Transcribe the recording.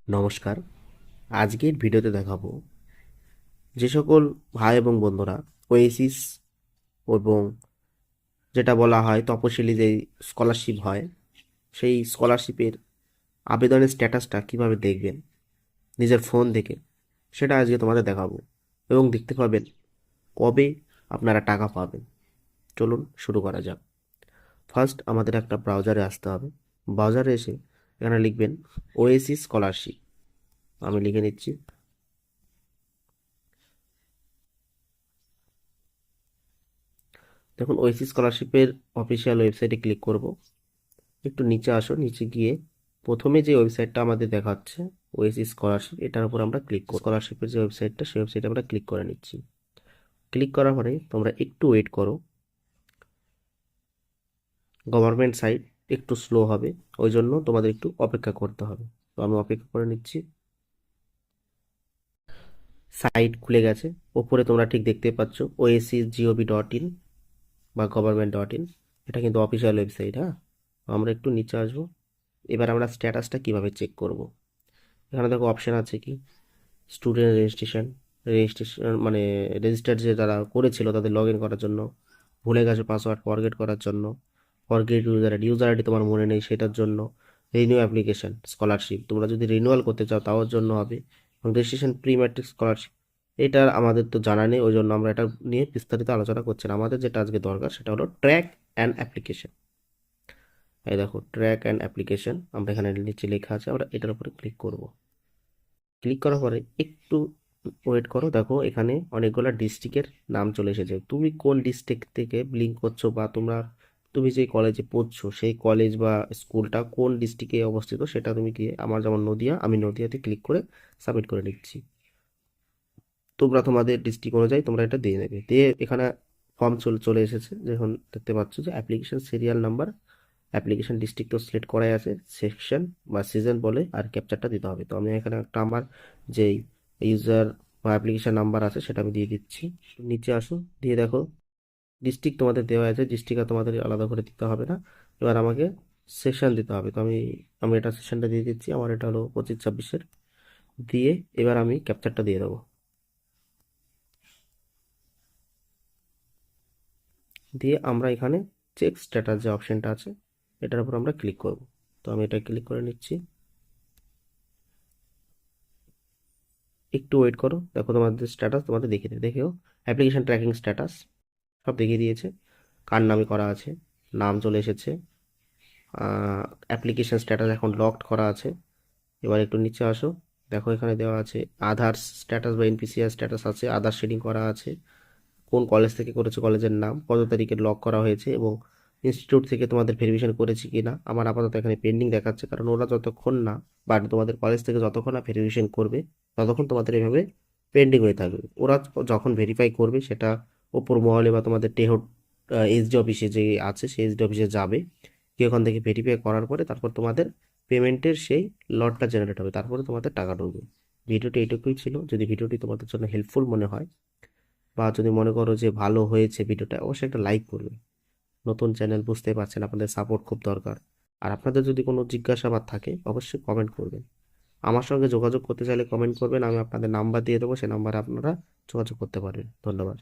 নমস্কার। আজকের ভিডিওতে দেখাবো যে সকল ভাই এবং বন্ধুরা ওয়েসিস এবং যেটা বলা হয় তপশিলি যে স্কলারশিপ হয় সেই স্কলারশিপের আবেদনের স্ট্যাটাসটা কিভাবে দেখবেন নিজের ফোন থেকে, সেটা আজকে তোমাদের দেখাবো এবং দেখতে পাবেন কবে আপনারা টাকা পাবেন। চলুন শুরু করা যাক। ফার্স্ট আমাদের একটা ব্রাউজারে আসতে হবে। ব্রাউজারে এসে এখানে লিখবেন ওয়েসিস স্কলারশিপ। আমি লিখে নিচ্ছি। দেখুন ওয়েসিস স্কলারশিপের অফিসিয়াল ওয়েবসাইটে ক্লিক করব। একটু নিচে আসো, নিচে গিয়ে প্রথমে যে ওয়েবসাইটটা আমাদের দেখাচ্ছে ওয়েসিস স্কলারশিপ, এটার উপর আমরা ক্লিক করব। স্কলারশিপের যে ওয়েবসাইটটা সেই ওয়েবসাইটে আমরা ক্লিক করে নিচ্ছি। ক্লিক করার পরে তোমরা একটু ওয়েট করো। গভর্নমেন্ট সাইট একটু স্লো হবে, ওই জন্য তোমাদের একটু অপেক্ষা করতে হবে। তো আমি অপেক্ষা করে নিচ্ছি। সাইট খুলে গেছে। ওপরে তোমরা ঠিক দেখতে পাচ্ছ oasis.gov.in বা government.in। এটা কিন্তু অফিসিয়াল ওয়েবসাইট। হ্যাঁ, আমরা একটু নিচে আসবো। এবার আমরা স্ট্যাটাসটা কিভাবে চেক করব। এখানে দেখো অপশান আছে কি স্টুডেন্ট রেজিস্ট্রেশন। রেজিস্ট্রেশন মানে রেজিস্টার যে যারা করেছিল তাদের লগ ইন করার জন্য, ভুলে গেছো পাসওয়ার্ড ফরগেট করার জন্য, ফরগেট ইউজার আইডি তোমার মনে নেই সেটার জন্য, রিনিউ অ্যাপ্লিকেশন স্কলারশিপ তোমরা যদি রিনিউয়াল করতে চাও তাওর জন্য হবে, এবং রেজিস্ট্রেশন প্রি ম্যাট্রিক স্কলারশিপ। এটা আমাদের তো জানা নেই, ওই জন্য আমরা এটা নিয়ে বিস্তারিত আলোচনা করছি না। আমাদের যেটা আজকে দরকার সেটা হলো ট্র্যাক অ্যান্ড অ্যাপ্লিকেশন। এই দেখো ট্র্যাক অ্যান্ড অ্যাপ্লিকেশন, আমরা এখানে নিচে লেখা আছে, আমরা এটার উপরে ক্লিক করব। ক্লিক করার পরে একটু ওয়েট করো। দেখো এখানে অনেকগুলো ডিস্ট্রিক্টের নাম চলে এসেছে। তুমি কোন ডিস্ট্রিক্ট থেকে বিলং করছো বা তুমি যে কলেজে পড়ছো সেই কলেজ বা স্কুলটা কোন ডিস্ট্রিক্টে অবস্থিত সেটা তুমি গিয়ে, আমার যেমন নদিয়া, আমি নদিয়াতে ক্লিক করে সাবমিট করে নিচ্ছি। তোমরা তোমাদের ডিস্ট্রিক্ট অনুযায়ী তোমরা এটা দিয়ে নেবে। দিয়ে এখানে ফর্ম চলে এসেছে, যখন দেখতে পাচ্ছ যে application serial number, application district তো সিলেক্ট করাই আছে, সেকশন বা সিজন বলে আর ক্যাপচারটা দিতে হবে। তো আমি এখানে একটা আমার যেই ইউজার বা অ্যাপ্লিকেশন নাম্বার আছে সেটা আমি দিয়ে দিচ্ছি। নিচে আসো, দিয়ে দেখো ডিস্ট্রিক্ট তোমাদের দেওয়া আছে, ডিস্ট্রিক্ট আর তোমাদের আলাদা করে দিতে হবে না। এবার আমাকে সেকশন দিতে হবে। তো আমি আমি এটা সেকশনটা দিয়ে দিচ্ছি। আমার এটা হলো 25-26-এর। দিয়ে এবার আমি ক্যাপচারটা দিয়ে দেবো। দিয়ে আমরা এখানে চেক স্ট্যাটাস যে অপশনটা আছে এটার উপর আমরা ক্লিক করব। তো আমি এটা ক্লিক করে নিচ্ছি। একটু ওয়েট করো, দেখো তোমাদের স্ট্যাটাস তোমাদের দেখিয়ে দেবে। দেখেও অ্যাপ্লিকেশন ট্র্যাকিং স্ট্যাটাস সব দেখিয়ে দিয়েছে, কার নামে করা আছে, নাম চলে এসেছে। অ্যাপ্লিকেশন স্ট্যাটাস এখন লকড করা আছে। এবার একটু নিচে আসো, দেখো এখানে দেওয়া আছে আধার স্ট্যাটাস বা এনপিসিআর স্ট্যাটাস আছে, আধার শেডিং করা আছে, কোন কলেজ থেকে করেছে কলেজের নাম, কত তারিখে লক করা হয়েছে, এবং ইনস্টিটিউট থেকে তোমাদের ভেরিফিকেশন করেছি কি না। আমার আপাতত এখানে পেন্ডিং দেখাচ্ছে, কারণ ওরা যতক্ষণ না বা তোমাদের কলেজ থেকে যতক্ষণ না ভেরিফিকেশন করবে ততক্ষণ তোমাদের এভাবে পেন্ডিং হয়ে থাকবে। ওরা যখন ভেরিফাই করবে সেটা ওপর মহলে বা তোমাদের টেহট এসডি অফিসে যে আছে সেই এসডি অফিসে যাবে। কি ওখান থেকে ভেরিফাই করার পরে তারপর তোমাদের পেমেন্টের সেই লটটা জেনারেট হবে, তারপরে তোমাদের টাকা ঢুকবে। ভিডিওটি এইটুকুই ছিল। যদি ভিডিওটি তোমাদের জন্য হেল্পফুল মনে হয় বা যদি মনে করো যে ভালো হয়েছে ভিডিওটা, অবশ্যই একটা লাইক করবে। নতুন চ্যানেল, বুঝতে পারছেন আপনাদের সাপোর্ট খুব দরকার। আর আপনাদের যদি কোনো জিজ্ঞাসাবাদ থাকে অবশ্যই কমেন্ট করবেন। আমার সঙ্গে যোগাযোগ করতে চাইলে কমেন্ট করবেন, আমি আপনাদের নাম্বার দিয়ে দেবো, সে নাম্বারে আপনারা যোগাযোগ করতে পারবেন। ধন্যবাদ।